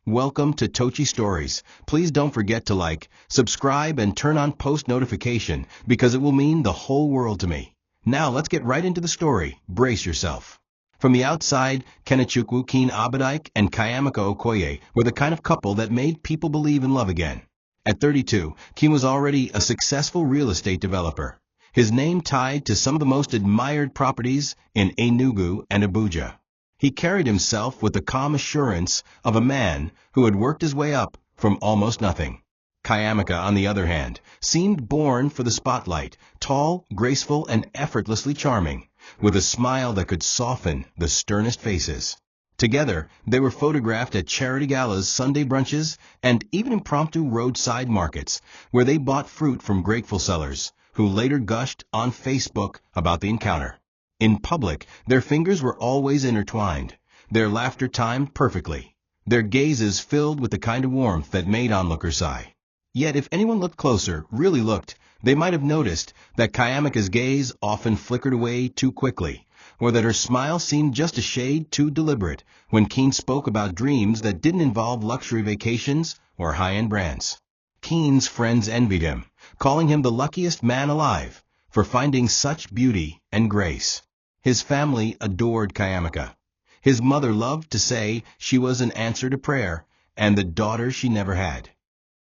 Welcome to TOCHI Stories. Please don't forget to like, subscribe, and turn on post notification because it will mean the whole world to me. Now let's get right into the story. Brace yourself. From the outside, Kenechukwu Keen Abadike and Kayamaka Okoye were the kind of couple that made people believe in love again. At 32, Keen was already a successful real estate developer. His name tied to some of the most admired properties in Enugu and Abuja. He carried himself with the calm assurance of a man who had worked his way up from almost nothing. Kayamaka, on the other hand, seemed born for the spotlight, tall, graceful, and effortlessly charming, with a smile that could soften the sternest faces. Together, they were photographed at charity galas, Sunday brunches, and even impromptu roadside markets, where they bought fruit from grateful sellers, who later gushed on Facebook about the encounter. In public, their fingers were always intertwined, their laughter timed perfectly, their gazes filled with the kind of warmth that made onlookers sigh. Yet if anyone looked closer, really looked, they might have noticed that Kayamaka's gaze often flickered away too quickly, or that her smile seemed just a shade too deliberate when Keen spoke about dreams that didn't involve luxury vacations or high-end brands. Keen's friends envied him, calling him the luckiest man alive for finding such beauty and grace. His family adored Kayamaka. His mother loved to say she was an answer to prayer and the daughter she never had.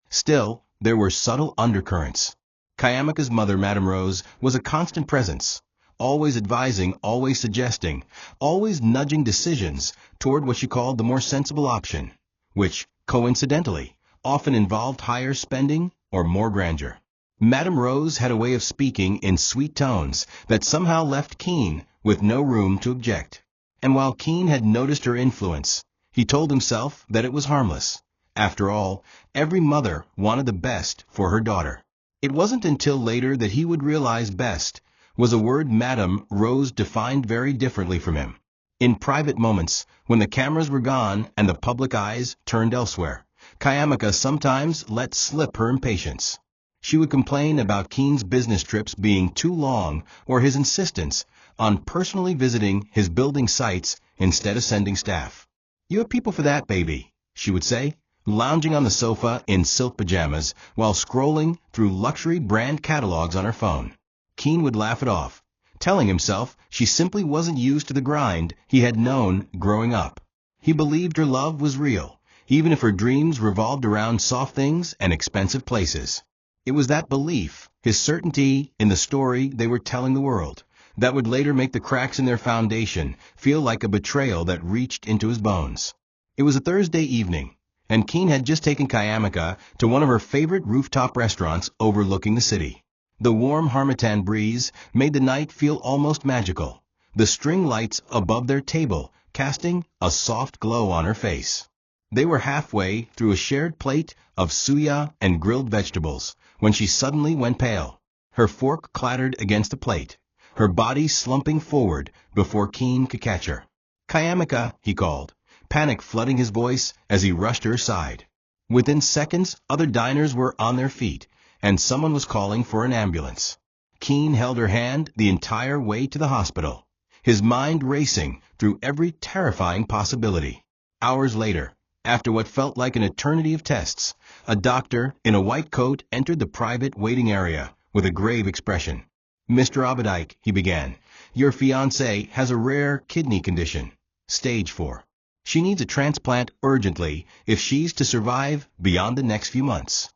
Still, there were subtle undercurrents. Kayamaka's mother, Madame Rose, was a constant presence, always advising, always suggesting, always nudging decisions toward what she called the more sensible option, which, coincidentally, often involved higher spending or more grandeur. Madame Rose had a way of speaking in sweet tones that somehow left Keen with no room to object. And while Keen had noticed her influence, he told himself that it was harmless. After all, every mother wanted the best for her daughter. It wasn't until later that he would realize best was a word Madame Rose defined very differently from him. In private moments, when the cameras were gone and the public eyes turned elsewhere, Kayamaka sometimes let slip her impatience. She would complain about Keen's business trips being too long or his insistence on personally visiting his building sites instead of sending staff. "You have people for that, baby," she would say, lounging on the sofa in silk pajamas while scrolling through luxury brand catalogs on her phone. Keen would laugh it off, telling himself she simply wasn't used to the grind he had known growing up. He believed her love was real, even if her dreams revolved around soft things and expensive places. It was that belief, his certainty in the story they were telling the world, that would later make the cracks in their foundation feel like a betrayal that reached into his bones. It was a Thursday evening, and Keen had just taken Kayamaka to one of her favorite rooftop restaurants overlooking the city. The warm harmattan breeze made the night feel almost magical, the string lights above their table casting a soft glow on her face. They were halfway through a shared plate of suya and grilled vegetables when she suddenly went pale. Her fork clattered against the plate, her body slumping forward before Keen could catch her. "Kayamaka," he called, panic flooding his voice as he rushed to her side. Within seconds, other diners were on their feet, and someone was calling for an ambulance. Keen held her hand the entire way to the hospital, his mind racing through every terrifying possibility. Hours later, after what felt like an eternity of tests, a doctor in a white coat entered the private waiting area with a grave expression. "Mr. Abadike," he began, "your fiancée has a rare kidney condition, stage 4. She needs a transplant urgently if she's to survive beyond the next few months."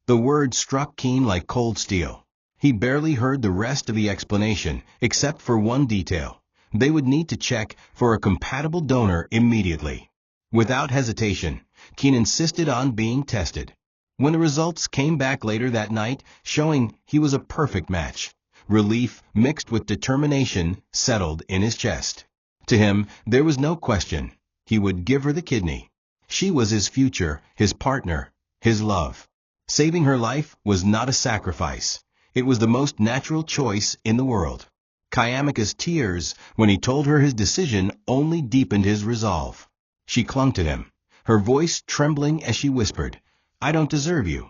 The word struck Keen like cold steel. He barely heard the rest of the explanation, except for one detail. They would need to check for a compatible donor immediately. Without hesitation, Keen insisted on being tested. When the results came back later that night, showing he was a perfect match, relief mixed with determination settled in his chest. To him, there was no question. He would give her the kidney. She was his future, his partner, his love. Saving her life was not a sacrifice. It was the most natural choice in the world. Kayamaka's tears, when he told her his decision, only deepened his resolve. She clung to him, her voice trembling as she whispered, "I don't deserve you."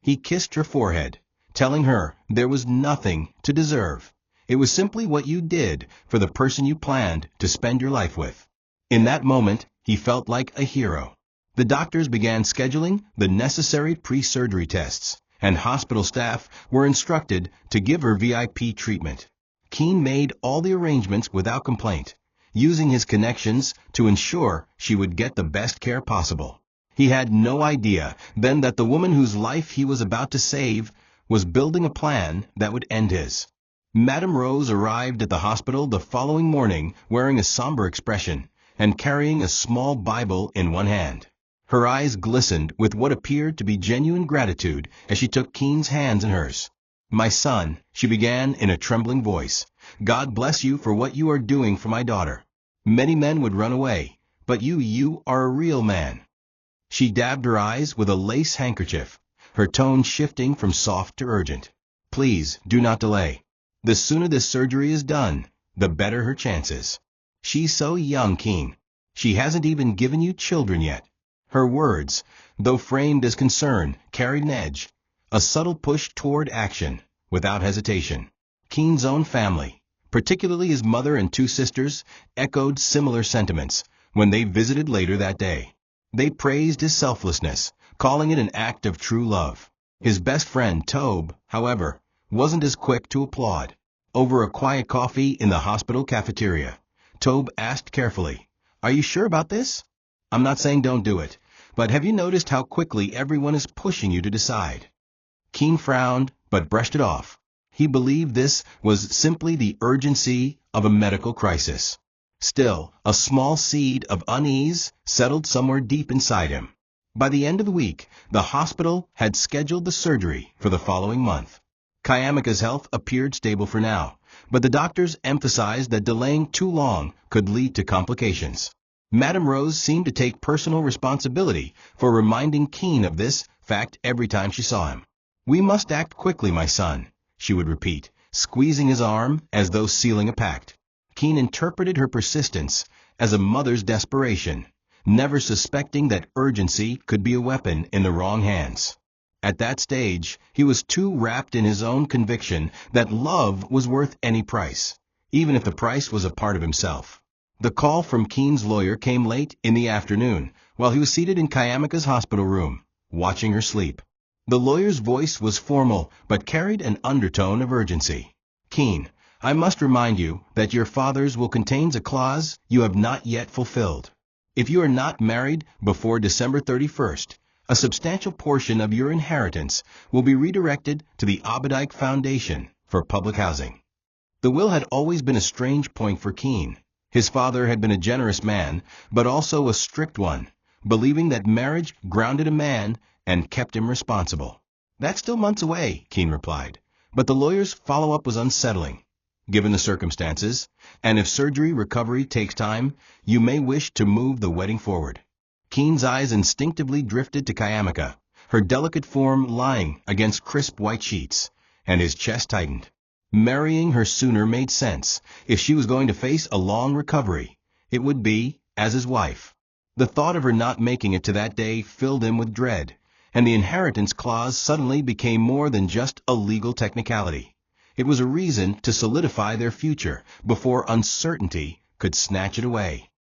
He kissed her forehead, telling her there was nothing to deserve. It was simply what you did for the person you planned to spend your life with. In that moment, he felt like a hero. The doctors began scheduling the necessary pre-surgery tests, and hospital staff were instructed to give her VIP treatment. Keene made all the arrangements without complaint, using his connections to ensure she would get the best care possible. He had no idea then that the woman whose life he was about to save was building a plan that would end his. Madame Rose arrived at the hospital the following morning wearing a somber expression and carrying a small Bible in one hand. Her eyes glistened with what appeared to be genuine gratitude as she took Keene's hands in hers. "My son," she began in a trembling voice, "God bless you for what you are doing for my daughter. Many men would run away, but you are a real man." She dabbed her eyes with a lace handkerchief, her tone shifting from soft to urgent. "Please, do not delay. The sooner this surgery is done, the better her chances. She's so young, Keene. She hasn't even given you children yet." Her words, though framed as concern, carried an edge, a subtle push toward action, without hesitation. Keene's own family, particularly his mother and two sisters, echoed similar sentiments when they visited later that day. They praised his selflessness, calling it an act of true love. His best friend, Tobe, however, wasn't as quick to applaud. Over a quiet coffee in the hospital cafeteria, Tobe asked carefully, "Are you sure about this? I'm not saying don't do it, but have you noticed how quickly everyone is pushing you to decide?" Keene frowned, but brushed it off. He believed this was simply the urgency of a medical crisis. Still, a small seed of unease settled somewhere deep inside him. By the end of the week, the hospital had scheduled the surgery for the following month. Kayamika's health appeared stable for now, but the doctors emphasized that delaying too long could lead to complications. Madame Rose seemed to take personal responsibility for reminding Keene of this fact every time she saw him. "We must act quickly, my son," she would repeat, squeezing his arm as though sealing a pact. Keene interpreted her persistence as a mother's desperation, never suspecting that urgency could be a weapon in the wrong hands. At that stage, he was too wrapped in his own conviction that love was worth any price, even if the price was a part of himself. The call from Keene's lawyer came late in the afternoon, while he was seated in Kayamika's hospital room, watching her sleep. The lawyer's voice was formal, but carried an undertone of urgency. "Keene, I must remind you that your father's will contains a clause you have not yet fulfilled. If you are not married before December 31st, a substantial portion of your inheritance will be redirected to the Abedijk Foundation for public housing." The will had always been a strange point for Keene. His father had been a generous man, but also a strict one, believing that marriage grounded a man and kept him responsible. "That's still months away," Keene replied, but the lawyer's follow-up was unsettling. "Given the circumstances, and if surgery recovery takes time, you may wish to move the wedding forward." Keene's eyes instinctively drifted to Kayamika, her delicate form lying against crisp white sheets, and his chest tightened. Marrying her sooner made sense. If she was going to face a long recovery, it would be as his wife. The thought of her not making it to that day filled him with dread, and the inheritance clause suddenly became more than just a legal technicality. It was a reason to solidify their future before uncertainty could snatch it away.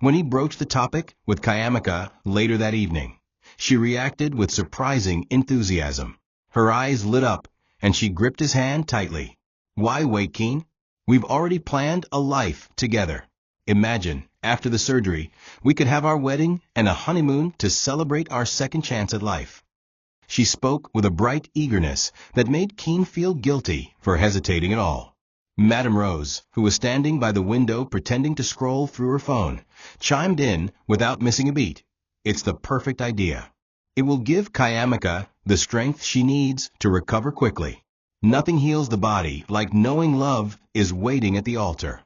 When he broached the topic with Kayamika later that evening, she reacted with surprising enthusiasm. Her eyes lit up, and she gripped his hand tightly. "Why wait, Keene? We've already planned a life together. Imagine, after the surgery, we could have our wedding and a honeymoon to celebrate our second chance at life." She spoke with a bright eagerness that made Keene feel guilty for hesitating at all. Madame Rose, who was standing by the window pretending to scroll through her phone, chimed in without missing a beat. "It's the perfect idea. It will give Kayamika the strength she needs to recover quickly. Nothing heals the body like knowing love is waiting at the altar."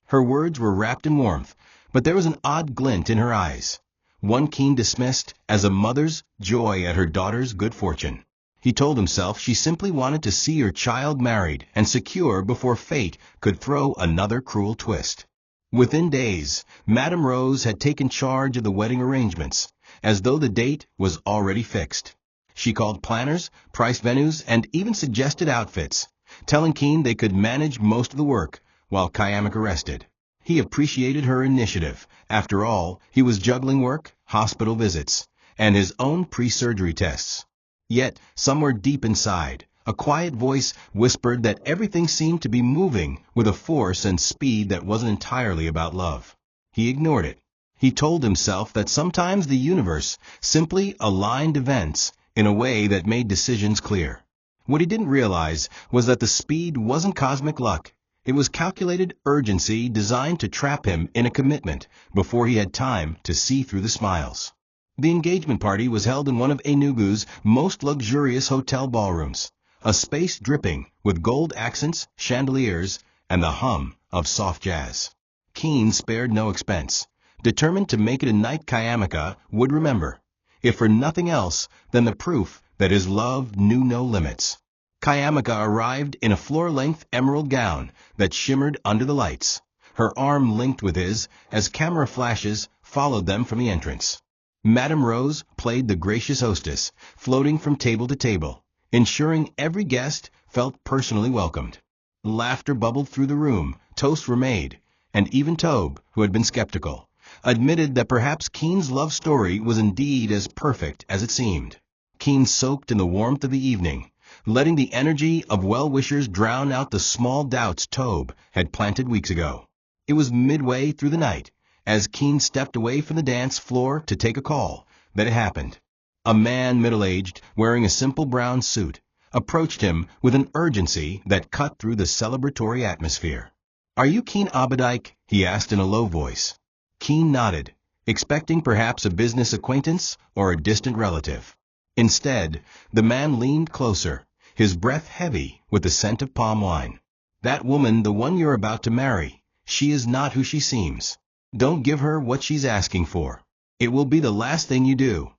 Her words were wrapped in warmth, but there was an odd glint in her eyes, one Keene dismissed as a mother's joy at her daughter's good fortune. He told himself she simply wanted to see her child married and secure before fate could throw another cruel twist. Within days, Madame Rose had taken charge of the wedding arrangements, as though the date was already fixed. She called planners, priced venues, and even suggested outfits, telling Keene they could manage most of the work while Kayamika rested. He appreciated her initiative. After all, he was juggling work, hospital visits, and his own pre-surgery tests. Yet, somewhere deep inside, a quiet voice whispered that everything seemed to be moving with a force and speed that wasn't entirely about love. He ignored it. He told himself that sometimes the universe simply aligned events in a way that made decisions clear. What he didn't realize was that the speed wasn't cosmic luck. It was calculated urgency designed to trap him in a commitment before he had time to see through the smiles. The engagement party was held in one of Enugu's most luxurious hotel ballrooms, a space dripping with gold accents, chandeliers, and the hum of soft jazz. Keene spared no expense, determined to make it a night Kayamaka would remember, if for nothing else than the proof that his love knew no limits. Kayamaka arrived in a floor-length emerald gown that shimmered under the lights, her arm linked with his as camera flashes followed them from the entrance. Madame Rose played the gracious hostess, floating from table to table, ensuring every guest felt personally welcomed. Laughter bubbled through the room, toasts were made, and even Tobe, who had been skeptical, admitted that perhaps Keene's love story was indeed as perfect as it seemed. Keene soaked in the warmth of the evening, letting the energy of well-wishers drown out the small doubts Tobe had planted weeks ago. It was midway through the night, as Keene stepped away from the dance floor to take a call, that it happened. A man middle-aged, wearing a simple brown suit, approached him with an urgency that cut through the celebratory atmosphere. "Are you Keene Abadike?" he asked in a low voice. Keene nodded, expecting perhaps a business acquaintance or a distant relative. Instead, the man leaned closer, his breath heavy with the scent of palm wine. "That woman, the one you're about to marry, she is not who she seems. Don't give her what she's asking for. It will be the last thing you do."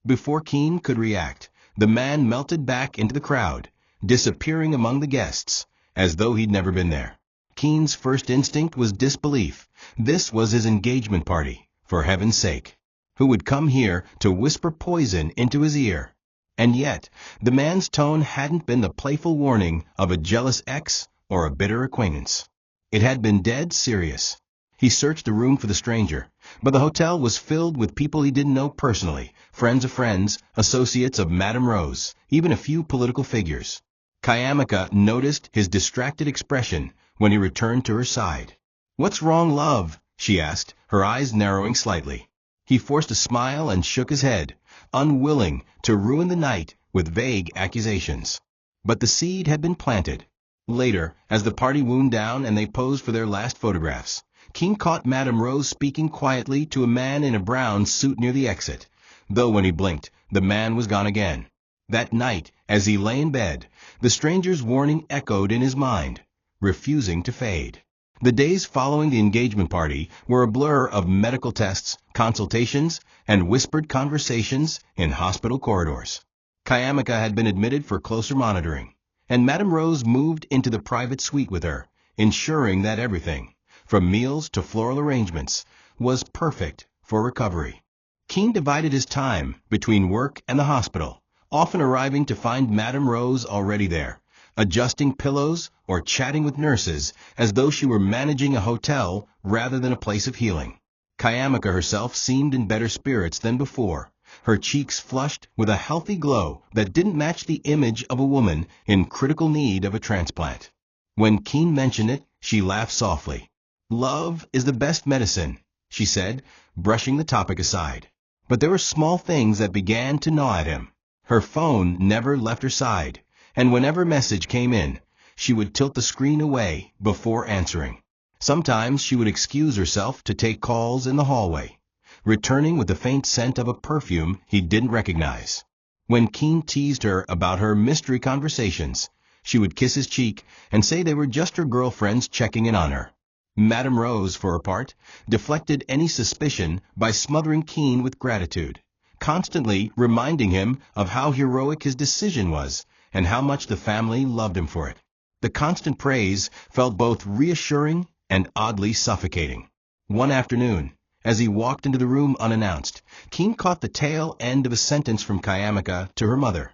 Before Keene could react, the man melted back into the crowd, disappearing among the guests, as though he'd never been there. Keene's first instinct was disbelief. This was his engagement party, for heaven's sake. Who would come here to whisper poison into his ear? And yet, the man's tone hadn't been the playful warning of a jealous ex or a bitter acquaintance. It had been dead serious. He searched the room for the stranger, but the hotel was filled with people he didn't know personally, friends of friends, associates of Madame Rose, even a few political figures. Kayamaka noticed his distracted expression when he returned to her side. "What's wrong, love?" she asked, her eyes narrowing slightly. He forced a smile and shook his head, unwilling to ruin the night with vague accusations. But the seed had been planted. Later, as the party wound down and they posed for their last photographs, Keene caught Madame Rose speaking quietly to a man in a brown suit near the exit, though when he blinked, the man was gone again. That night, as he lay in bed, the stranger's warning echoed in his mind, refusing to fade. The days following the engagement party were a blur of medical tests, consultations, and whispered conversations in hospital corridors. Kayamaka had been admitted for closer monitoring, and Madame Rose moved into the private suite with her, ensuring that everything, from meals to floral arrangements, was perfect for recovery. Keene divided his time between work and the hospital, often arriving to find Madame Rose already there, adjusting pillows or chatting with nurses as though she were managing a hotel rather than a place of healing. Kayamaka herself seemed in better spirits than before, her cheeks flushed with a healthy glow that didn't match the image of a woman in critical need of a transplant. When Keene mentioned it, she laughed softly. "Love is the best medicine," she said, brushing the topic aside. But there were small things that began to gnaw at him. Her phone never left her side, and whenever a message came in, she would tilt the screen away before answering. Sometimes she would excuse herself to take calls in the hallway, returning with the faint scent of a perfume he didn't recognize. When Keene teased her about her mystery conversations, she would kiss his cheek and say they were just her girlfriends checking in on her. Madame Rose, for her part, deflected any suspicion by smothering Keene with gratitude, constantly reminding him of how heroic his decision was and how much the family loved him for it. The constant praise felt both reassuring and oddly suffocating. One afternoon, as he walked into the room unannounced, Keene caught the tail end of a sentence from Kayamaka to her mother,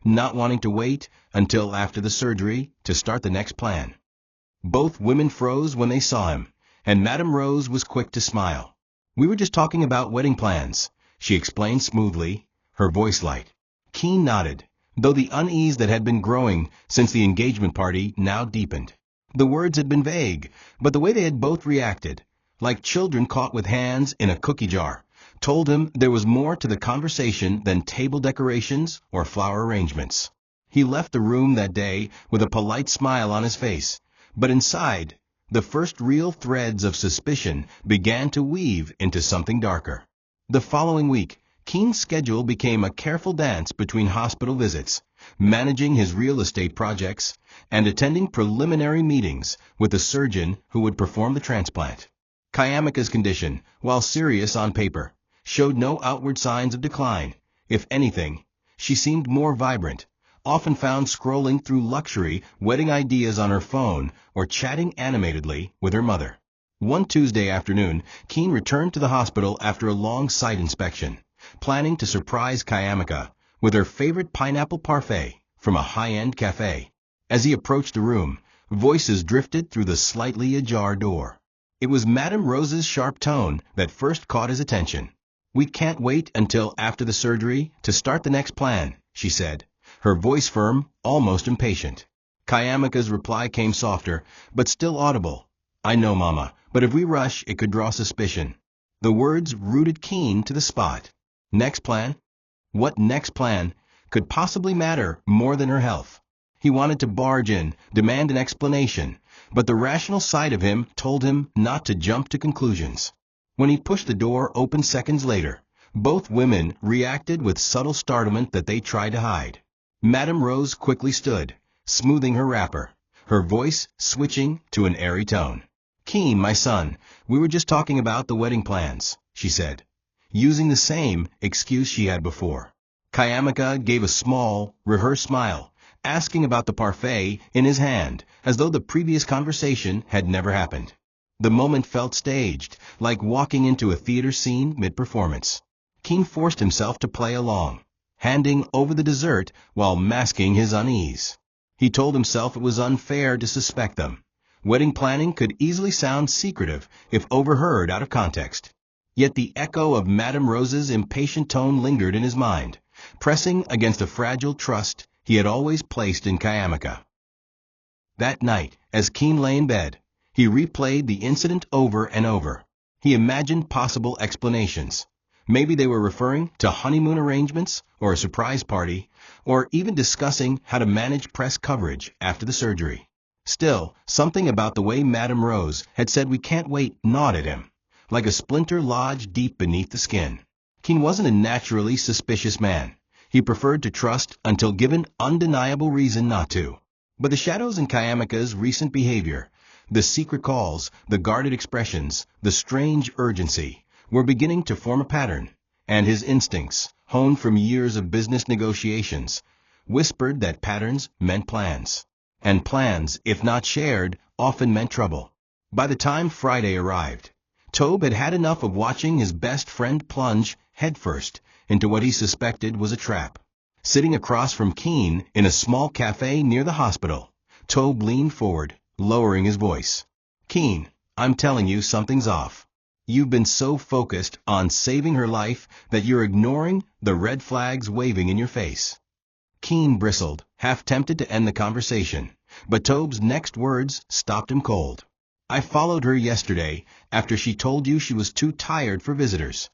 not wanting to wait until after the surgery to start the next plan. Both women froze when they saw him, and Madame Rose was quick to smile. "We were just talking about wedding plans," she explained smoothly, her voice light. Keene nodded, though the unease that had been growing since the engagement party now deepened. The words had been vague, but the way they had both reacted, like children caught with hands in a cookie jar, told him there was more to the conversation than table decorations or flower arrangements. He left the room that day with a polite smile on his face, but inside, the first real threads of suspicion began to weave into something darker. The following week, Keene's schedule became a careful dance between hospital visits, managing his real estate projects, and attending preliminary meetings with the surgeon who would perform the transplant. Kayamika's condition, while serious on paper, showed no outward signs of decline. If anything, she seemed more vibrant, often found scrolling through luxury wedding ideas on her phone or chatting animatedly with her mother. One Tuesday afternoon, Keene returned to the hospital after a long site inspection, planning to surprise Kayamika with her favorite pineapple parfait from a high-end cafe. As he approached the room, voices drifted through the slightly ajar door. It was Madame Rose's sharp tone that first caught his attention. "We can't wait until after the surgery to start the next plan," she said, her voice firm, almost impatient. Kayamika's reply came softer, but still audible. "I know, Mama, but if we rush, it could draw suspicion." The words rooted Keene to the spot. Next plan? What next plan could possibly matter more than her health? He wanted to barge in, demand an explanation, but the rational side of him told him not to jump to conclusions. When he pushed the door open seconds later, both women reacted with subtle startlement that they tried to hide. Madame Rose quickly stood, smoothing her wrapper, her voice switching to an airy tone. "Keene, my son, we were just talking about the wedding plans," she said, using the same excuse she had before. Kayamika gave a small, rehearsed smile, asking about the parfait in his hand, as though the previous conversation had never happened. The moment felt staged, like walking into a theater scene mid-performance. Keene forced himself to play along, handing over the dessert while masking his unease. He told himself it was unfair to suspect them. Wedding planning could easily sound secretive if overheard out of context. Yet the echo of Madame Rose's impatient tone lingered in his mind, pressing against a fragile trust he had always placed in Kayamika. That night, as Keene lay in bed, he replayed the incident over and over. He imagined possible explanations. Maybe they were referring to honeymoon arrangements or a surprise party, or even discussing how to manage press coverage after the surgery. Still, something about the way Madame Rose had said "we can't wait" gnawed at him, like a splinter lodged deep beneath the skin. Keene wasn't a naturally suspicious man. He preferred to trust until given undeniable reason not to. But the shadows in Kayamika's recent behavior, the secret calls, the guarded expressions, the strange urgency, were beginning to form a pattern, and his instincts, honed from years of business negotiations, whispered that patterns meant plans. And plans, if not shared, often meant trouble. By the time Friday arrived, Tobe had had enough of watching his best friend plunge headfirst into what he suspected was a trap. Sitting across from Keene in a small cafe near the hospital, Tobe leaned forward, lowering his voice. "Keene, I'm telling you something's off. You've been so focused on saving her life that you're ignoring the red flags waving in your face." Keene bristled, half tempted to end the conversation, but Tobe's next words stopped him cold. "I followed her yesterday after she told you she was too tired for visitors."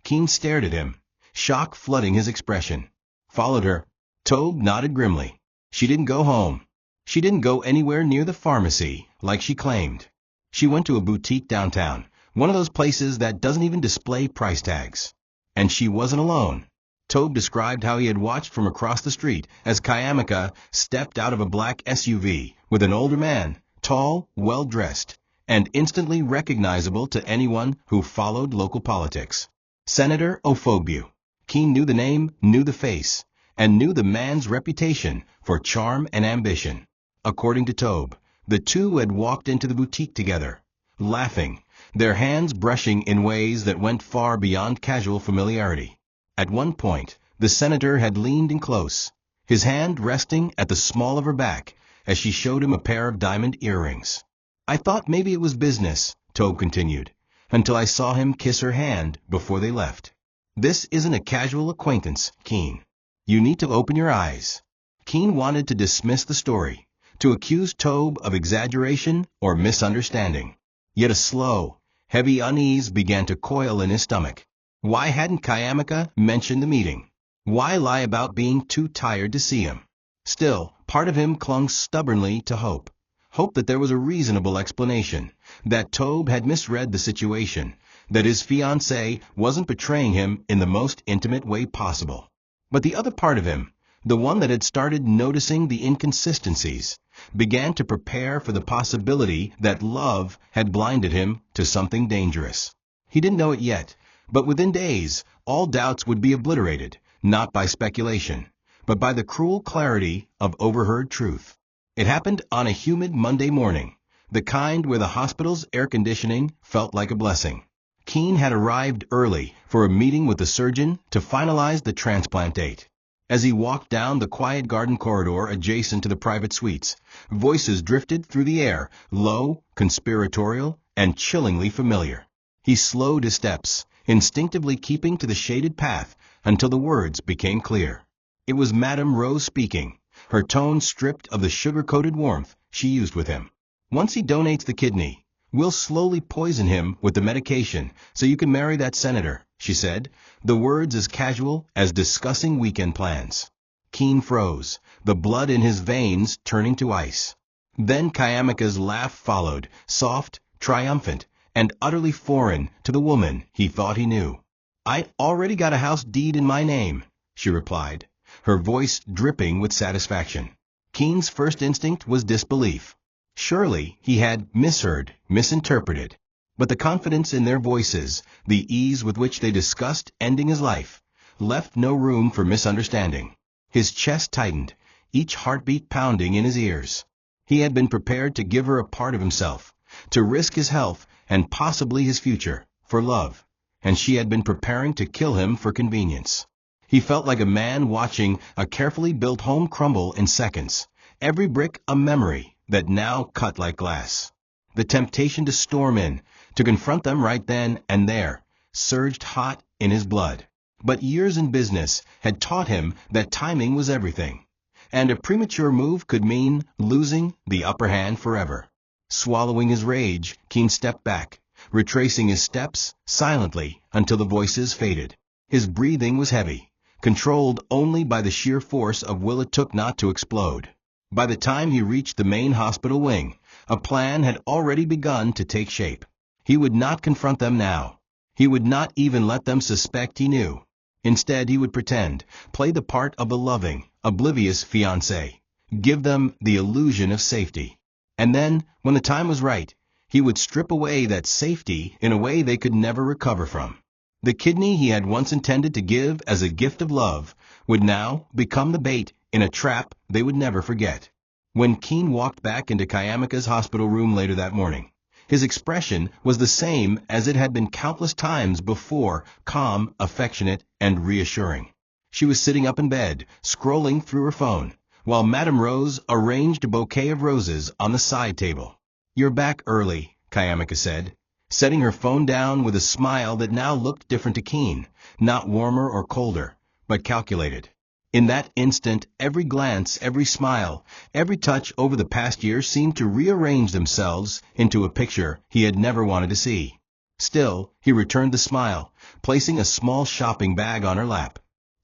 Keene stared at him, shock flooding his expression. "Followed her?" Tobe nodded grimly. "She didn't go home. She didn't go anywhere near the pharmacy, like she claimed. She went to a boutique downtown, one of those places that doesn't even display price tags. And she wasn't alone." Tobe described how he had watched from across the street as Kayamika stepped out of a black SUV with an older man, tall, well-dressed, and instantly recognizable to anyone who followed local politics. Senator Ofogbu. Keene knew the name, knew the face, and knew the man's reputation for charm and ambition. According to Tobe, the two had walked into the boutique together, laughing, their hands brushing in ways that went far beyond casual familiarity. At one point, the senator had leaned in close, his hand resting at the small of her back as she showed him a pair of diamond earrings. "I thought maybe it was business," Tobe continued, until I saw him kiss her hand before they left. This isn't a casual acquaintance, Keen. You need to open your eyes. Keen wanted to dismiss the story, to accuse Tobe of exaggeration or misunderstanding. Yet a slow, heavy unease began to coil in his stomach. Why hadn't Kayamika mentioned the meeting? Why lie about being too tired to see him? Still, part of him clung stubbornly to hope. Hope that there was a reasonable explanation, that Tobe had misread the situation, that his fiancée wasn't betraying him in the most intimate way possible. But the other part of him, the one that had started noticing the inconsistencies, began to prepare for the possibility that love had blinded him to something dangerous. He didn't know it yet, but within days, all doubts would be obliterated, not by speculation, but by the cruel clarity of overheard truth. It happened on a humid Monday morning, the kind where the hospital's air conditioning felt like a blessing. Keen had arrived early for a meeting with the surgeon to finalize the transplant date. As he walked down the quiet garden corridor adjacent to the private suites, voices drifted through the air, low, conspiratorial, and chillingly familiar. He slowed his steps, instinctively keeping to the shaded path until the words became clear. It was Madame Rose speaking, her tone stripped of the sugar-coated warmth she used with him. Once he donates the kidney, we'll slowly poison him with the medication so you can marry that senator, she said, the words as casual as discussing weekend plans. Keen froze, the blood in his veins turning to ice. Then Kayamika's laugh followed, soft, triumphant, and utterly foreign to the woman he thought he knew. I already got a house deed in my name, she replied, her voice dripping with satisfaction. Keen's first instinct was disbelief. Surely he had misheard, misinterpreted. But the confidence in their voices, the ease with which they discussed ending his life, left no room for misunderstanding. His chest tightened, each heartbeat pounding in his ears. He had been prepared to give her a part of himself, to risk his health and possibly his future, for love, and she had been preparing to kill him for convenience. He felt like a man watching a carefully built home crumble in seconds, every brick a memory that now cut like glass. The temptation to storm in, to confront them right then and there, surged hot in his blood. But years in business had taught him that timing was everything, and a premature move could mean losing the upper hand forever. Swallowing his rage, Keen stepped back, retracing his steps silently until the voices faded. His breathing was heavy, controlled only by the sheer force of will it took not to explode. By the time he reached the main hospital wing, a plan had already begun to take shape. He would not confront them now. He would not even let them suspect he knew. Instead, he would pretend, play the part of the loving, oblivious fiancé, give them the illusion of safety. And then, when the time was right, he would strip away that safety in a way they could never recover from. The kidney he had once intended to give as a gift of love would now become the bait in a trap they would never forget. When Keen walked back into Kayamika's hospital room later that morning, his expression was the same as it had been countless times before, calm, affectionate, and reassuring. She was sitting up in bed, scrolling through her phone, while Madame Rose arranged a bouquet of roses on the side table. "You're back early," Kayamika said, setting her phone down with a smile that now looked different to Keen, not warmer or colder, but calculated. In that instant, every glance, every smile, every touch over the past year seemed to rearrange themselves into a picture he had never wanted to see. Still, he returned the smile, placing a small shopping bag on her lap.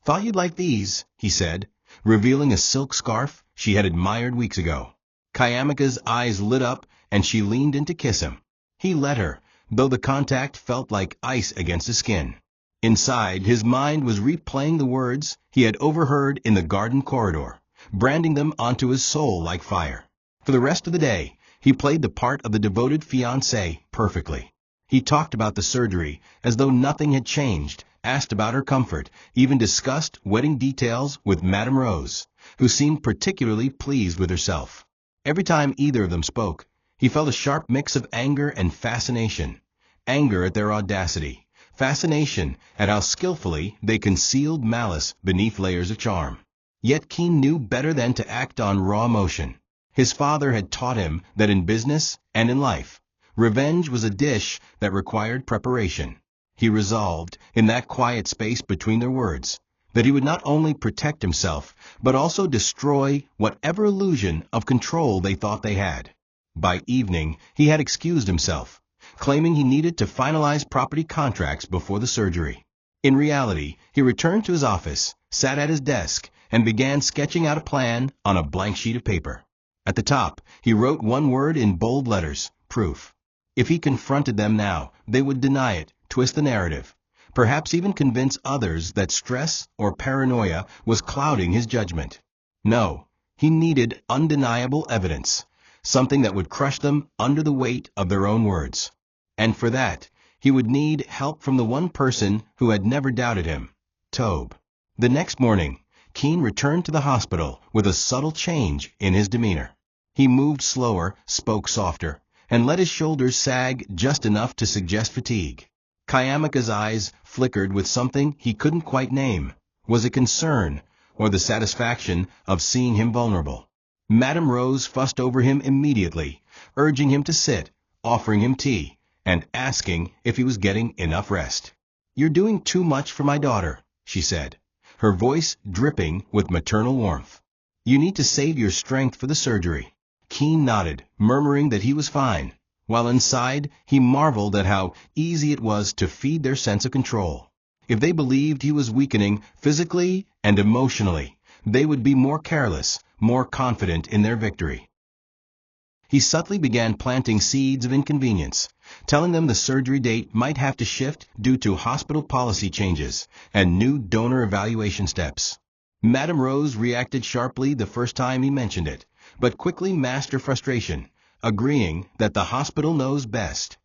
"Thought you'd like these," he said, revealing a silk scarf she had admired weeks ago. Kayamika's eyes lit up, and she leaned in to kiss him. He let her, though the contact felt like ice against his skin. Inside, his mind was replaying the words he had overheard in the garden corridor, branding them onto his soul like fire. For the rest of the day, he played the part of the devoted fiancé perfectly. He talked about the surgery as though nothing had changed, asked about her comfort, even discussed wedding details with Madame Rose, who seemed particularly pleased with herself. Every time either of them spoke, he felt a sharp mix of anger and fascination. Anger at their audacity, fascination at how skillfully they concealed malice beneath layers of charm. Yet Keen knew better than to act on raw emotion. His father had taught him that in business and in life, Revenge was a dish that required preparation. He resolved, in that quiet space between their words, that he would not only protect himself, but also destroy whatever illusion of control they thought they had. By evening, he had excused himself, claiming he needed to finalize property contracts before the surgery. In reality, he returned to his office, sat at his desk, and began sketching out a plan on a blank sheet of paper. At the top, he wrote one word in bold letters: proof. If he confronted them now, they would deny it, twist the narrative, perhaps even convince others that stress or paranoia was clouding his judgment. No, he needed undeniable evidence, something that would crush them under the weight of their own words. And for that, he would need help from the one person who had never doubted him, Tobe. The next morning, Keene returned to the hospital with a subtle change in his demeanor. He moved slower, spoke softer, and let his shoulders sag just enough to suggest fatigue. Kayamika's eyes flickered with something he couldn't quite name. Was it concern, or the satisfaction of seeing him vulnerable? Madame Rose fussed over him immediately, urging him to sit, offering him tea, and asking if he was getting enough rest. "You're doing too much for my daughter," she said, her voice dripping with maternal warmth. "You need to save your strength for the surgery." Keene nodded, murmuring that he was fine, while inside he marveled at how easy it was to feed their sense of control. If they believed he was weakening physically and emotionally, they would be more careless, more confident in their victory. He subtly began planting seeds of inconvenience, telling them the surgery date might have to shift due to hospital policy changes and new donor evaluation steps. Madame Rose reacted sharply the first time he mentioned it, but quickly masked her frustration, agreeing that the hospital knows best.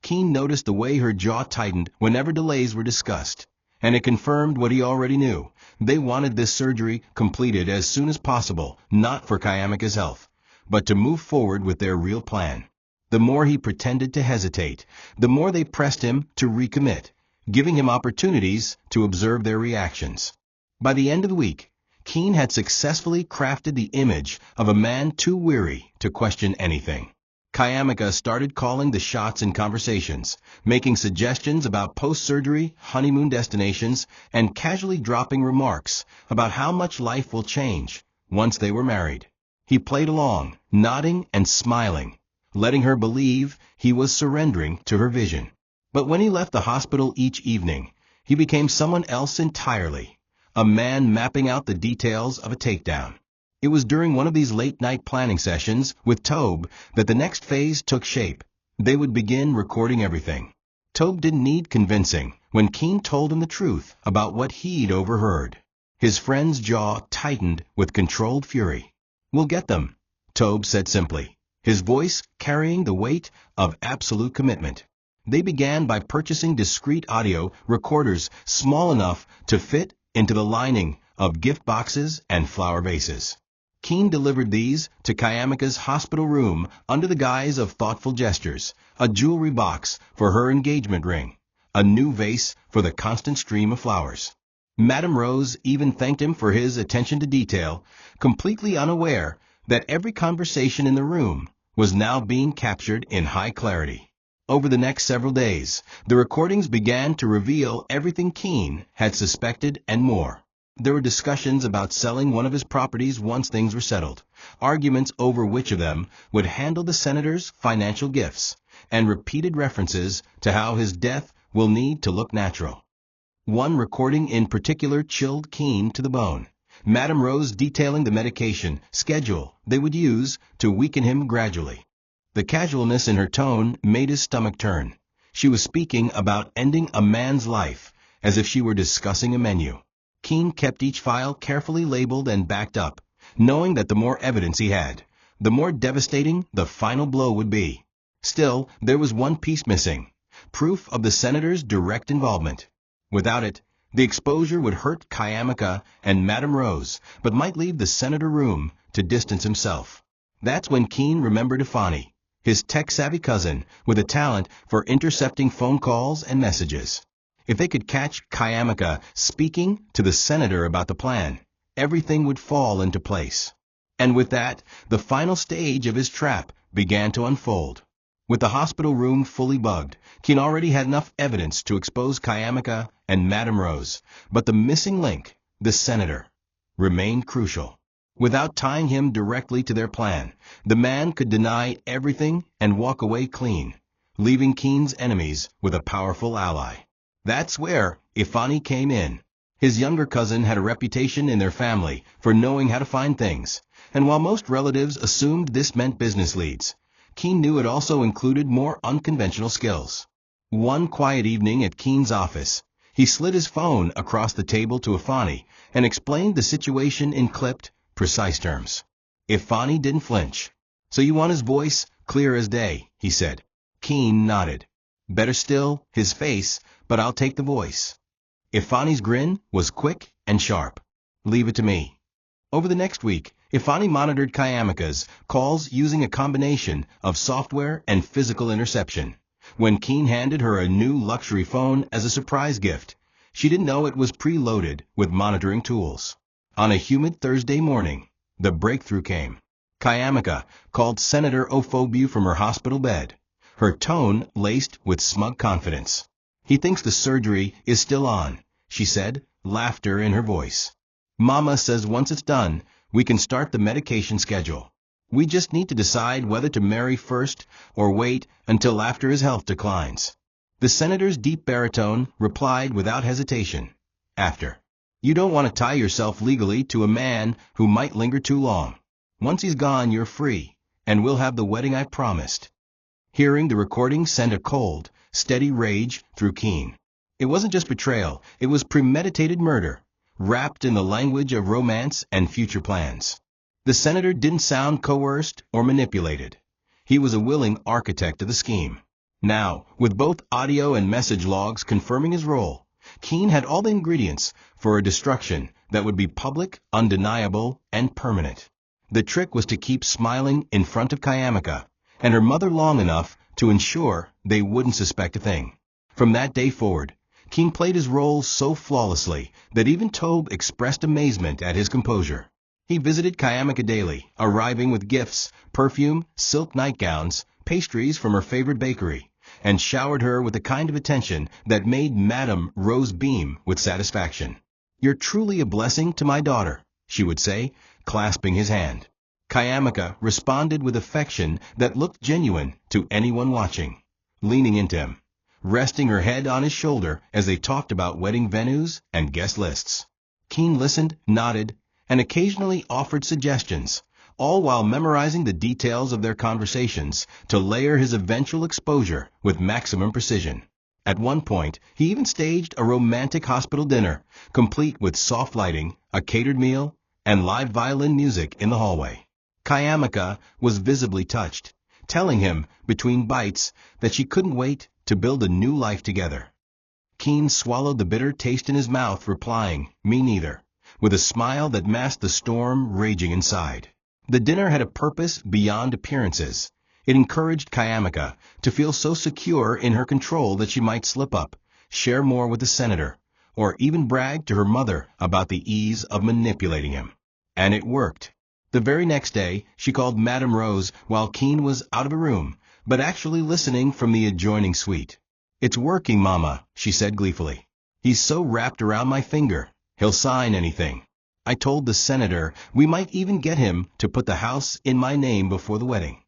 Keene noticed the way her jaw tightened whenever delays were discussed, and it confirmed what he already knew. They wanted this surgery completed as soon as possible, not for Kayamika's health, but to move forward with their real plan. The more he pretended to hesitate, the more they pressed him to recommit, giving him opportunities to observe their reactions. By the end of the week, Keene had successfully crafted the image of a man too weary to question anything. Kayamika started calling the shots in conversations, making suggestions about post-surgery honeymoon destinations, and casually dropping remarks about how much life will change once they were married. He played along, nodding and smiling, letting her believe he was surrendering to her vision. But when he left the hospital each evening, he became someone else entirely, a man mapping out the details of a takedown. It was during one of these late-night planning sessions with Tobe that the next phase took shape. They would begin recording everything. Tobe didn't need convincing when Keene told him the truth about what he'd overheard. His friend's jaw tightened with controlled fury. "We'll get them," Tobe said simply, his voice carrying the weight of absolute commitment. They began by purchasing discreet audio recorders small enough to fit into the lining of gift boxes and flower vases. Keene delivered these to Kayamika's hospital room under the guise of thoughtful gestures: a jewelry box for her engagement ring, a new vase for the constant stream of flowers. Madame Rose even thanked him for his attention to detail, completely unaware that every conversation in the room was now being captured in high clarity. Over the next several days, the recordings began to reveal everything Keene had suspected and more. There were discussions about selling one of his properties once things were settled, arguments over which of them would handle the senator's financial gifts, and repeated references to how his death will need to look natural. One recording in particular chilled Keene to the bone. Madame Rose detailing the medication schedule they would use to weaken him gradually. The casualness in her tone made his stomach turn. She was speaking about ending a man's life as if she were discussing a menu. Keene kept each file carefully labeled and backed up, knowing that the more evidence he had, the more devastating the final blow would be. Still, there was one piece missing: proof of the senator's direct involvement. Without it, the exposure would hurt Kayamika and Madame Rose, but might leave the senator room to distance himself. That's when Keene remembered Ifani, his tech-savvy cousin with a talent for intercepting phone calls and messages. If they could catch Kayamika speaking to the senator about the plan, everything would fall into place. And with that, the final stage of his trap began to unfold. With the hospital room fully bugged, Keen already had enough evidence to expose Kayamika and Madame Rose, but the missing link, the senator, remained crucial. Without tying him directly to their plan, the man could deny everything and walk away clean, leaving Keen's enemies with a powerful ally. That's where Ifani came in. His younger cousin had a reputation in their family for knowing how to find things, and while most relatives assumed this meant business leads, Keen knew it also included more unconventional skills. One quiet evening at Keen's office, he slid his phone across the table to Ifani and explained the situation in clipped, precise terms. Ifani didn't flinch. "So you want his voice clear as day," he said. Keen nodded. "Better still, his face, but I'll take the voice." Ifani's grin was quick and sharp. "Leave it to me." Over the next week, Ifani monitored Kayamika's calls using a combination of software and physical interception. When Keen handed her a new luxury phone as a surprise gift, she didn't know it was preloaded with monitoring tools. On a humid Thursday morning, the breakthrough came. Kayamika called Senator Ofobu from her hospital bed, her tone laced with smug confidence. "He thinks the surgery is still on," she said, laughter in her voice. "Mama says once it's done, we can start the medication schedule. We just need to decide whether to marry first or wait until after his health declines." The senator's deep baritone replied without hesitation, "After. You don't want to tie yourself legally to a man who might linger too long. Once he's gone, you're free, and we'll have the wedding I promised." Hearing the recording sent a cold, steady rage through Keen. It wasn't just betrayal, it was premeditated murder, wrapped in the language of romance and future plans. The senator didn't sound coerced or manipulated. He was a willing architect of the scheme. Now, with both audio and message logs confirming his role, Keen had all the ingredients for a destruction that would be public, undeniable, and permanent. The trick was to keep smiling in front of Kayamika and her mother long enough to ensure they wouldn't suspect a thing. From that day forward, Keen played his role so flawlessly that even Tobe expressed amazement at his composure. He visited Kayamika daily, arriving with gifts, perfume, silk nightgowns, pastries from her favorite bakery, and showered her with the kind of attention that made Madame Rose beam with satisfaction. "You're truly a blessing to my daughter," she would say, clasping his hand. Kayamika responded with affection that looked genuine to anyone watching, leaning into him, resting her head on his shoulder as they talked about wedding venues and guest lists. Keen listened, nodded, and occasionally offered suggestions, all while memorizing the details of their conversations to layer his eventual exposure with maximum precision. At one point, he even staged a romantic hospital dinner, complete with soft lighting, a catered meal, and live violin music in the hallway. Kayamika was visibly touched, telling him, between bites, that she couldn't wait to build a new life together. Keen swallowed the bitter taste in his mouth, replying, "Me neither," with a smile that masked the storm raging inside. The dinner had a purpose beyond appearances. It encouraged Kayamika to feel so secure in her control that she might slip up, share more with the senator, or even brag to her mother about the ease of manipulating him. And it worked. The very next day, she called Madame Rose while Keen was out of a room, but actually listening from the adjoining suite. "It's working, Mama," she said gleefully. "He's so wrapped around my finger, he'll sign anything. I told the senator we might even get him to put the house in my name before the wedding."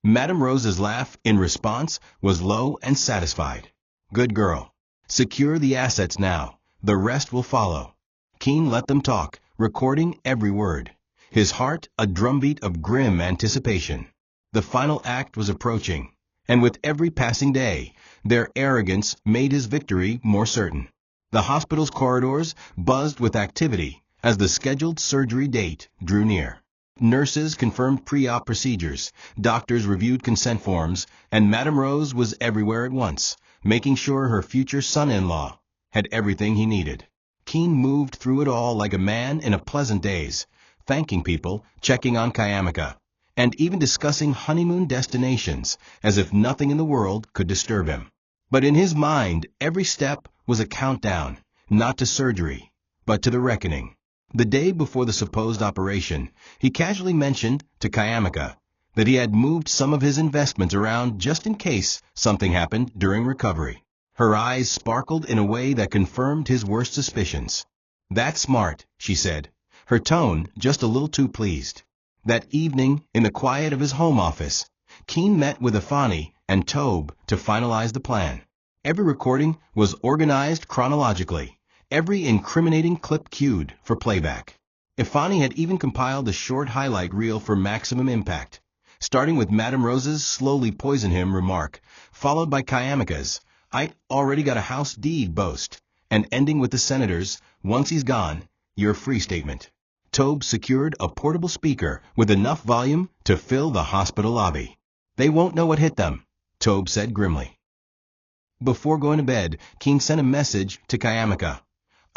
Madame Rose's laugh in response was low and satisfied. "Good girl. Secure the assets now. The rest will follow." Keen let them talk, recording every word, his heart a drumbeat of grim anticipation. The final act was approaching, and with every passing day, their arrogance made his victory more certain. The hospital's corridors buzzed with activity as the scheduled surgery date drew near. Nurses confirmed pre-op procedures, doctors reviewed consent forms, and Madame Rose was everywhere at once, making sure her future son-in-law had everything he needed. Keen moved through it all like a man in a pleasant daze, thanking people, checking on Kayamika, and even discussing honeymoon destinations as if nothing in the world could disturb him. But in his mind, every step was a countdown, not to surgery, but to the reckoning. The day before the supposed operation, he casually mentioned to Kayamika that he had moved some of his investments around just in case something happened during recovery. Her eyes sparkled in a way that confirmed his worst suspicions. "That's smart," she said, her tone just a little too pleased. That evening, in the quiet of his home office, Keene met with Afani and Tobe to finalize the plan. Every recording was organized chronologically, every incriminating clip cued for playback. Afani had even compiled a short highlight reel for maximum impact, starting with Madame Rose's slowly poison him remark, followed by Kayamika's "I already got a house deed" boast, and ending with the senator's "once he's gone, you're free" statement. Tobe secured a portable speaker with enough volume to fill the hospital lobby. "They won't know what hit them," Tobe said grimly. Before going to bed, Keene sent a message to Kayamika.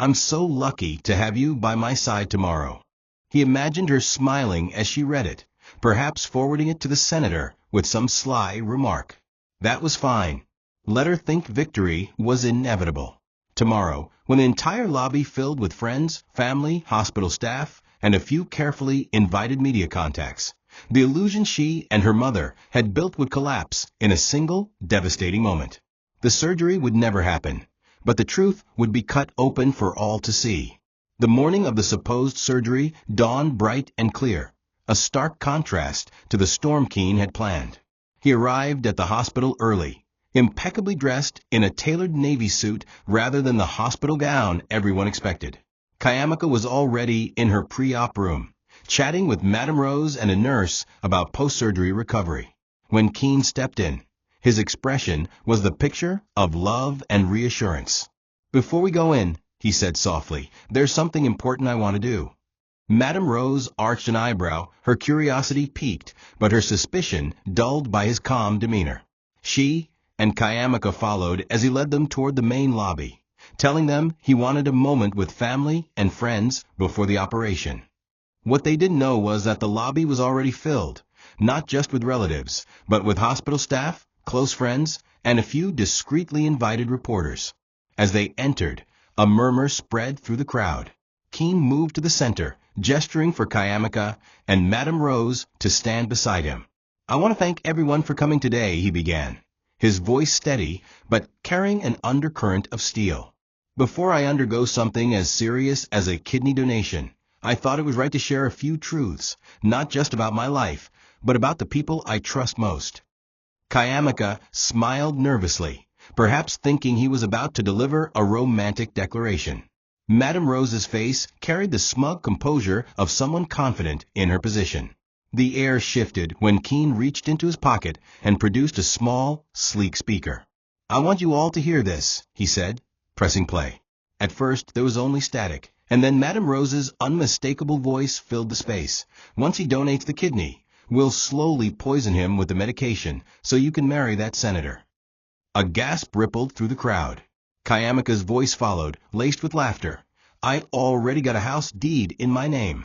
"I'm so lucky to have you by my side tomorrow." He imagined her smiling as she read it, perhaps forwarding it to the senator with some sly remark. That was fine. Let her think victory was inevitable. Tomorrow, when the entire lobby filled with friends, family, hospital staff, and a few carefully invited media contacts, the illusion she and her mother had built would collapse in a single, devastating moment. The surgery would never happen, but the truth would be cut open for all to see. The morning of the supposed surgery dawned bright and clear, a stark contrast to the storm Keene had planned. He arrived at the hospital early, impeccably dressed in a tailored navy suit rather than the hospital gown everyone expected. Kayamika was already in her pre-op room, chatting with Madame Rose and a nurse about post-surgery recovery. When Keene stepped in, his expression was the picture of love and reassurance. "Before we go in," he said softly, "there's something important I want to do." Madame Rose arched an eyebrow, her curiosity piqued, but her suspicion dulled by his calm demeanor. She and Kayamika followed as he led them toward the main lobby, telling them he wanted a moment with family and friends before the operation. What they didn't know was that the lobby was already filled, not just with relatives, but with hospital staff, close friends, and a few discreetly invited reporters. As they entered, a murmur spread through the crowd. Keene moved to the center, gesturing for Kayamika and Madame Rose to stand beside him. "I want to thank everyone for coming today," he began, his voice steady but carrying an undercurrent of steel. "Before I undergo something as serious as a kidney donation, I thought it was right to share a few truths, not just about my life, but about the people I trust most." Kayamika smiled nervously, perhaps thinking he was about to deliver a romantic declaration. Madame Rose's face carried the smug composure of someone confident in her position. The air shifted when Keene reached into his pocket and produced a small, sleek speaker. "I want you all to hear this," he said, pressing play. At first there was only static, and then Madame Rose's unmistakable voice filled the space. "Once he donates the kidney, we'll slowly poison him with the medication so you can marry that senator." A gasp rippled through the crowd. Kayamika's voice followed, laced with laughter. "I already got a house deed in my name."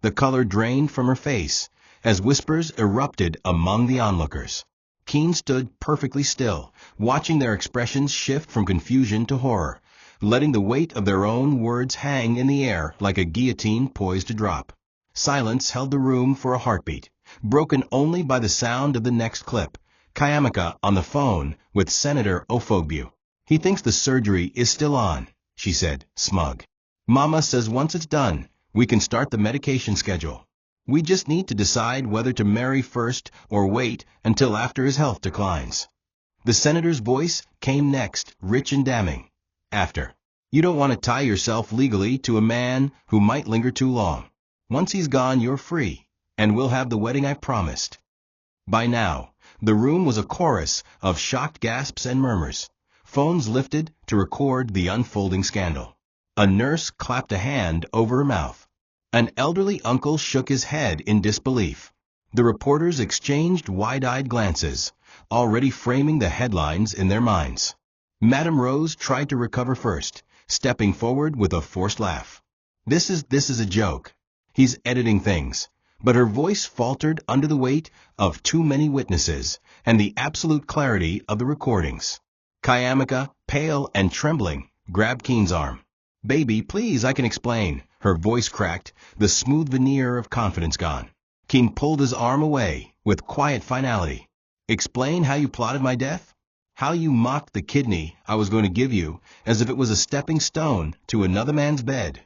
The color drained from her face as whispers erupted among the onlookers. Keene stood perfectly still, watching their expressions shift from confusion to horror, letting the weight of their own words hang in the air like a guillotine poised to drop. Silence held the room for a heartbeat, broken only by the sound of the next clip. Kayamika on the phone with Senator Ofogbu. "He thinks the surgery is still on," she said, smug. "Mama says once it's done, we can start the medication schedule. We just need to decide whether to marry first or wait until after his health declines." The senator's voice came next, rich and damning. "After. You don't want to tie yourself legally to a man who might linger too long. Once he's gone, you're free, and we'll have the wedding I promised." By now, the room was a chorus of shocked gasps and murmurs. Phones lifted to record the unfolding scandal. A nurse clapped a hand over her mouth. An elderly uncle shook his head in disbelief. The reporters exchanged wide-eyed glances, already framing the headlines in their minds. Madame Rose tried to recover first, stepping forward with a forced laugh. This is a joke. He's editing things." But her voice faltered under the weight of too many witnesses and the absolute clarity of the recordings. Kayamika, pale and trembling, grabbed Keene's arm. "Baby, please, I can explain." Her voice cracked, the smooth veneer of confidence gone. Keene pulled his arm away with quiet finality. Explain how you plotted my death? How you mocked the kidney I was going to give you as if it was a stepping stone to another man's bed.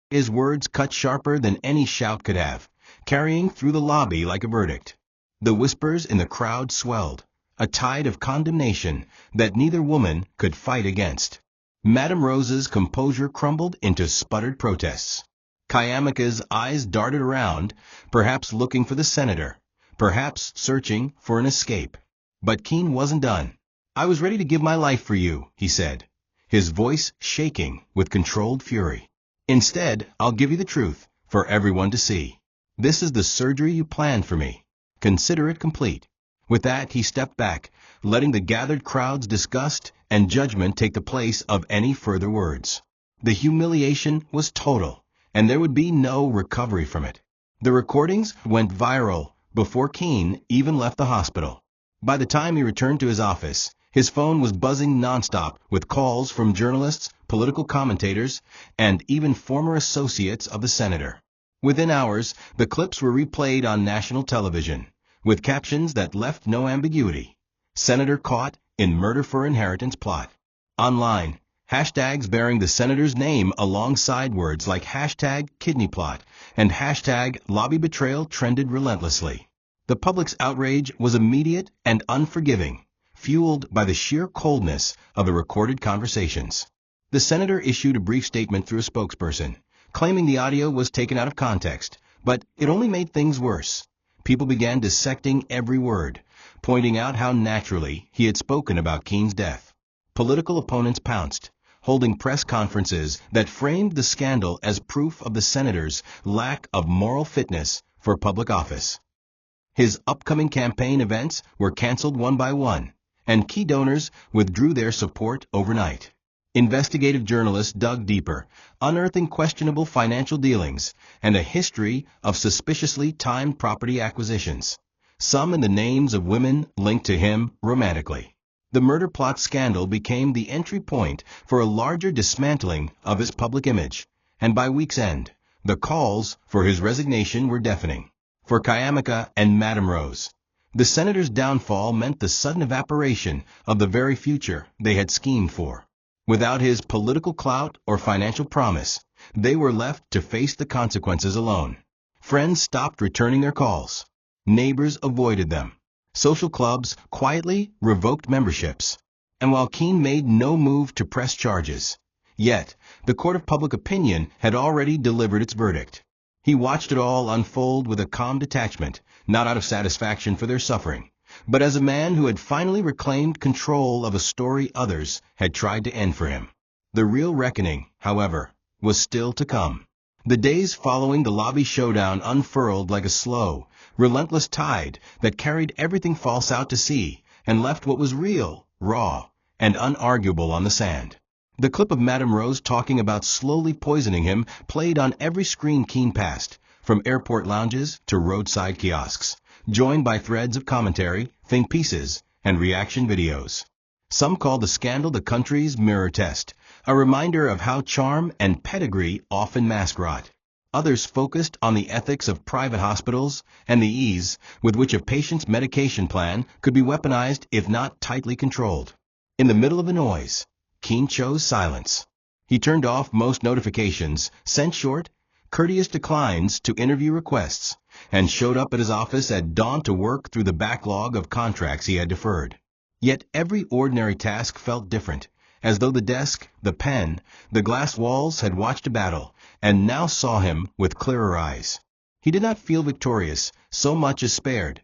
His words cut sharper than any shout could have, carrying through the lobby like a verdict. The whispers in the crowd swelled, a tide of condemnation that neither woman could fight against. Madame Rose's composure crumbled into sputtered protests. Kayamika's eyes darted around, perhaps looking for the senator, perhaps searching for an escape. But Keen wasn't done. I was ready to give my life for you, he said, his voice shaking with controlled fury. Instead, I'll give you the truth for everyone to see. This is the surgery you planned for me. Consider it complete. With that, he stepped back, letting the gathered crowd's disgust and judgment take the place of any further words. The humiliation was total, and there would be no recovery from it. The recordings went viral before Keen even left the hospital. By the time he returned to his office, his phone was buzzing nonstop with calls from journalists, political commentators, and even former associates of the senator. Within hours, the clips were replayed on national television, with captions that left no ambiguity. Senator caught in murder for inheritance plot. Online, hashtags bearing the senator's name alongside words like hashtag kidney plot and hashtag lobby betrayal trended relentlessly. The public's outrage was immediate and unforgiving, fueled by the sheer coldness of the recorded conversations. The senator issued a brief statement through a spokesperson, claiming the audio was taken out of context, but it only made things worse. People began dissecting every word, pointing out how naturally he had spoken about Keen's death. Political opponents pounced, holding press conferences that framed the scandal as proof of the senator's lack of moral fitness for public office. His upcoming campaign events were canceled one by one, and key donors withdrew their support overnight. Investigative journalists dug deeper, unearthing questionable financial dealings and a history of suspiciously timed property acquisitions, some in the names of women linked to him romantically. The murder plot scandal became the entry point for a larger dismantling of his public image, and by week's end, the calls for his resignation were deafening. For Kayamika and Madame Rose, the senator's downfall meant the sudden evaporation of the very future they had schemed for. Without his political clout or financial promise, they were left to face the consequences alone. Friends stopped returning their calls. Neighbors avoided them. Social clubs quietly revoked memberships. And while Keen made no move to press charges, yet the court of public opinion had already delivered its verdict. He watched it all unfold with a calm detachment, not out of satisfaction for their suffering, but as a man who had finally reclaimed control of a story others had tried to end for him. The real reckoning, however, was still to come. The days following the lobby showdown unfurled like a slow, relentless tide that carried everything false out to sea and left what was real, raw, and unarguable on the sand. The clip of Madame Rose talking about slowly poisoning him played on every screen Keen passed, from airport lounges to roadside kiosks, joined by threads of commentary, think pieces, and reaction videos. Some called the scandal the country's mirror test, a reminder of how charm and pedigree often mask rot. Others focused on the ethics of private hospitals and the ease with which a patient's medication plan could be weaponized if not tightly controlled. In the middle of the noise, Keen chose silence. He turned off most notifications, sent short, courteous declines to interview requests, and showed up at his office at dawn to work through the backlog of contracts he had deferred. Yet every ordinary task felt different, as though the desk, the pen, the glass walls had watched a battle, and now saw him with clearer eyes. He did not feel victorious, so much as spared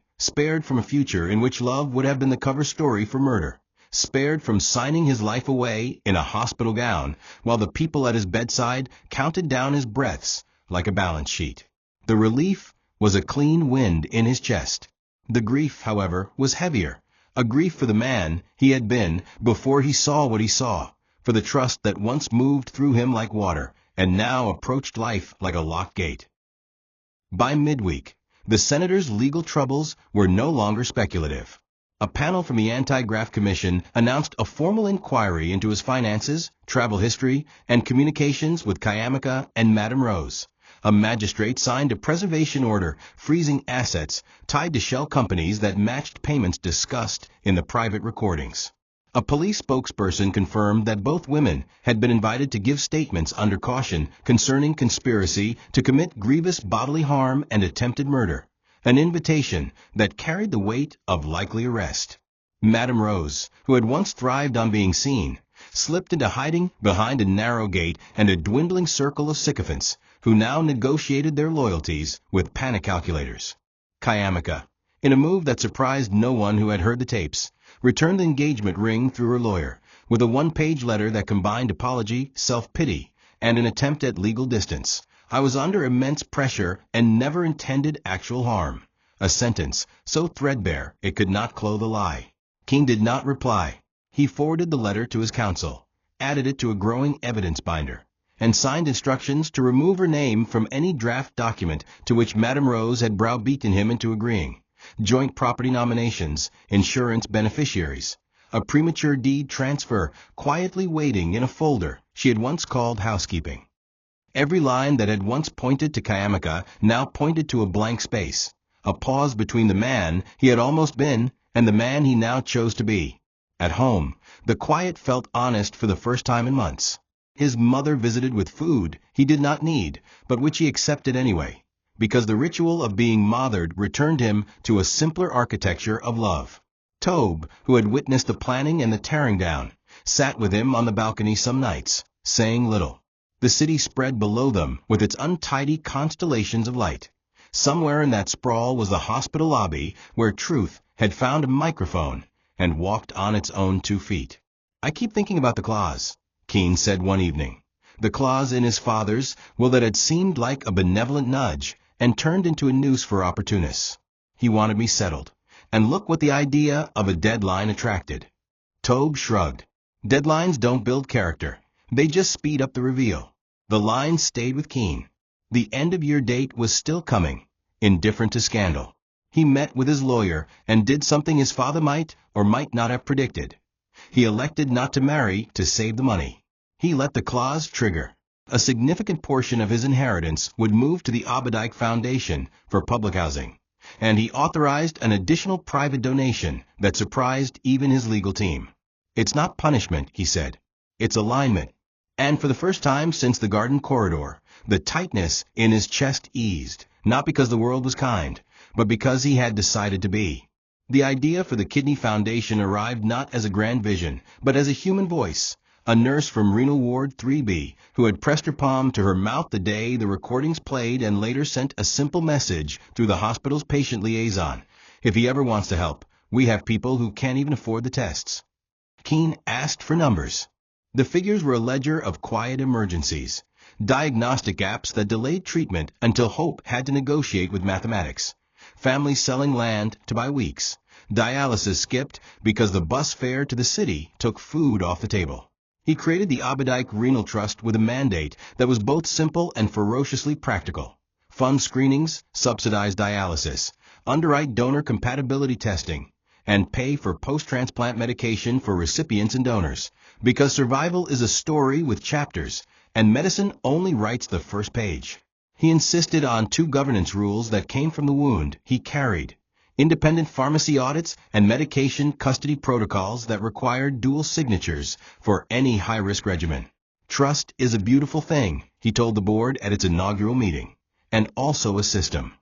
from a future in which love would have been the cover story for murder, spared from signing his life away in a hospital gown, while the people at his bedside counted down his breaths like a balance sheet. The relief was a clean wind in his chest. The grief, however, was heavier, a grief for the man he had been before he saw what he saw, for the trust that once moved through him like water and now approached life like a locked gate. By midweek, the senator's legal troubles were no longer speculative. A panel from the Anti-Graft Commission announced a formal inquiry into his finances, travel history, and communications with Kayamika and Madame Rose, A magistrate signed a preservation order freezing assets tied to shell companies that matched payments discussed in the private recordings. A police spokesperson confirmed that both women had been invited to give statements under caution concerning conspiracy to commit grievous bodily harm and attempted murder, an invitation that carried the weight of likely arrest. Madame Rose, who had once thrived on being seen, slipped into hiding behind a narrow gate and a dwindling circle of sycophants who now negotiated their loyalties with panic calculators. Kayamika, in a move that surprised no one who had heard the tapes, returned the engagement ring through her lawyer, with a one-page letter that combined apology, self-pity, and an attempt at legal distance. I was under immense pressure and never intended actual harm. A sentence so threadbare it could not clothe a lie. King did not reply. He forwarded the letter to his counsel, added it to a growing evidence binder, and signed instructions to remove her name from any draft document to which Madame Rose had browbeaten him into agreeing. Joint property nominations, insurance beneficiaries, a premature deed transfer quietly waiting in a folder she had once called housekeeping. Every line that had once pointed to Kayamika now pointed to a blank space, a pause between the man he had almost been and the man he now chose to be. At home, the quiet felt honest for the first time in months. His mother visited with food he did not need, but which he accepted anyway, because the ritual of being mothered returned him to a simpler architecture of love. Tobe, who had witnessed the planning and the tearing down, sat with him on the balcony some nights, saying little. The city spread below them with its untidy constellations of light. Somewhere in that sprawl was the hospital lobby where truth had found a microphone and walked on its own 2 feet. "I keep thinking about the clause," Keene said one evening. The clause in his father's will that had seemed like a benevolent nudge and turned into a noose for opportunists. He wanted me settled. And look what the idea of a deadline attracted. Tobe shrugged. Deadlines don't build character. They just speed up the reveal. The line stayed with Keene. The end-of-year date was still coming, indifferent to scandal. He met with his lawyer and did something his father might or might not have predicted. He elected not to marry to save the money. He let the clause trigger. A significant portion of his inheritance would move to the Aberdike Foundation for public housing, and he authorized an additional private donation that surprised even his legal team. "It's not punishment," he said. "It's alignment." And for the first time since the garden corridor, the tightness in his chest eased, not because the world was kind, but because he had decided to be. The idea for the Kidney Foundation arrived not as a grand vision, but as a human voice. A nurse from Renal Ward 3B who had pressed her palm to her mouth the day the recordings played and later sent a simple message through the hospital's patient liaison. "If he ever wants to help, we have people who can't even afford the tests." Keene asked for numbers. The figures were a ledger of quiet emergencies, diagnostic gaps that delayed treatment until hope had to negotiate with mathematics, families selling land to buy weeks, dialysis skipped because the bus fare to the city took food off the table. He created the Aberdike Renal Trust with a mandate that was both simple and ferociously practical. Fund screenings, subsidize dialysis, underwrite donor compatibility testing, and pay for post-transplant medication for recipients and donors, because survival is a story with chapters, and medicine only writes the first page. He insisted on 2 governance rules that came from the wound he carried: independent pharmacy audits and medication custody protocols that required dual signatures for any high-risk regimen. "Trust is a beautiful thing," he told the board at its inaugural meeting, "and also a system."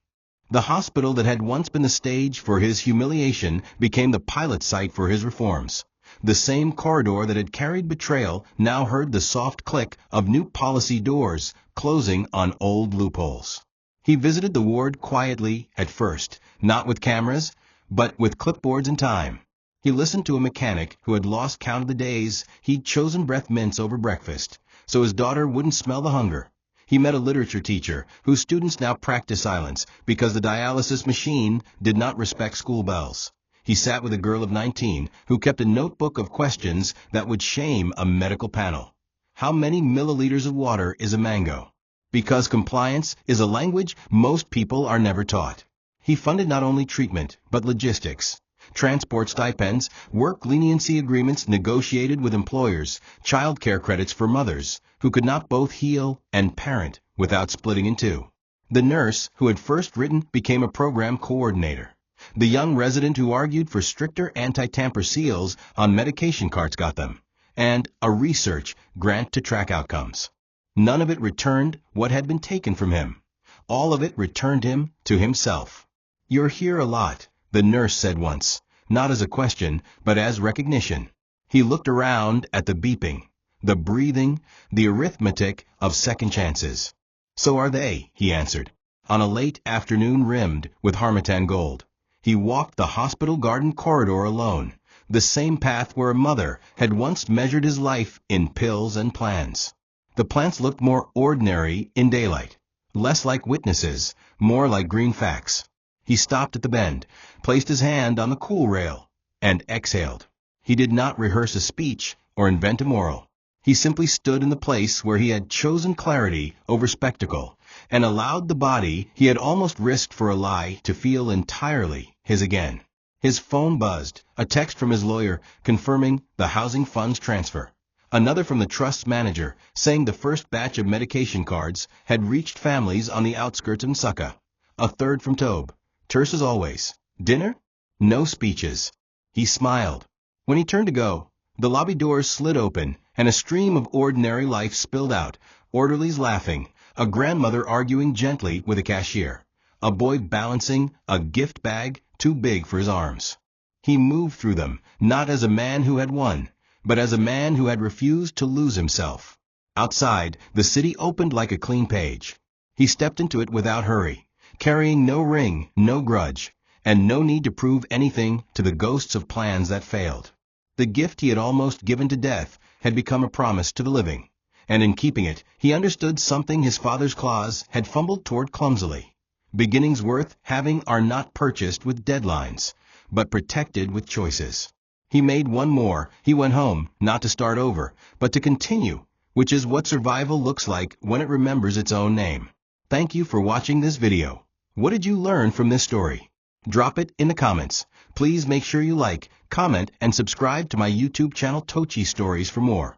The hospital that had once been the stage for his humiliation became the pilot site for his reforms. The same corridor that had carried betrayal now heard the soft click of new policy doors closing on old loopholes. He visited the ward quietly at first, not with cameras, but with clipboards and time. He listened to a mechanic who had lost count of the days he'd chosen breath mints over breakfast, so his daughter wouldn't smell the hunger. He met a literature teacher whose students now practice silence because the dialysis machine did not respect school bells. He sat with a girl of 19 who kept a notebook of questions that would shame a medical panel. How many milliliters of water is a mango? Because compliance is a language most people are never taught. He funded not only treatment, but logistics. Transport stipends, work leniency agreements negotiated with employers, child care credits for mothers who could not both heal and parent without splitting in two. The nurse who had first written became a program coordinator. The young resident who argued for stricter anti-tamper seals on medication carts got them, and a research grant to track outcomes. None of it returned what had been taken from him. All of it returned him to himself. "You're here a lot," the nurse said once, not as a question, but as recognition. He looked around at the beeping, the breathing, the arithmetic of second chances. "So are they," he answered. On a late afternoon rimmed with harmattan gold, he walked the hospital garden corridor alone, the same path where a mother had once measured his life in pills and plans. The plants looked more ordinary in daylight, less like witnesses, more like green facts. He stopped at the bend, placed his hand on the cool rail, and exhaled. He did not rehearse a speech or invent a moral. He simply stood in the place where he had chosen clarity over spectacle, and allowed the body he had almost risked for a lie to feel entirely his again. His phone buzzed, a text from his lawyer confirming the housing fund's transfer. Another from the trust's manager saying the first batch of medication cards had reached families on the outskirts of Nsukka. A third from Tobe, terse as always. "Dinner?" No speeches. He smiled. When he turned to go, the lobby doors slid open, and a stream of ordinary life spilled out, orderlies laughing, a grandmother arguing gently with a cashier, a boy balancing a gift bag too big for his arms. He moved through them, not as a man who had won, but as a man who had refused to lose himself. Outside, the city opened like a clean page. He stepped into it without hurry, carrying no ring, no grudge, and no need to prove anything to the ghosts of plans that failed. The gift he had almost given to death had become a promise to the living, and in keeping it, he understood something his father's claws had fumbled toward clumsily. Beginnings worth having are not purchased with deadlines, but protected with choices. He made one more. He went home, not to start over, but to continue, which is what survival looks like when it remembers its own name. Thank you for watching this video. What did you learn from this story? Drop it in the comments. Please make sure you like, comment, and subscribe to my YouTube channel TOCHI Stories for more.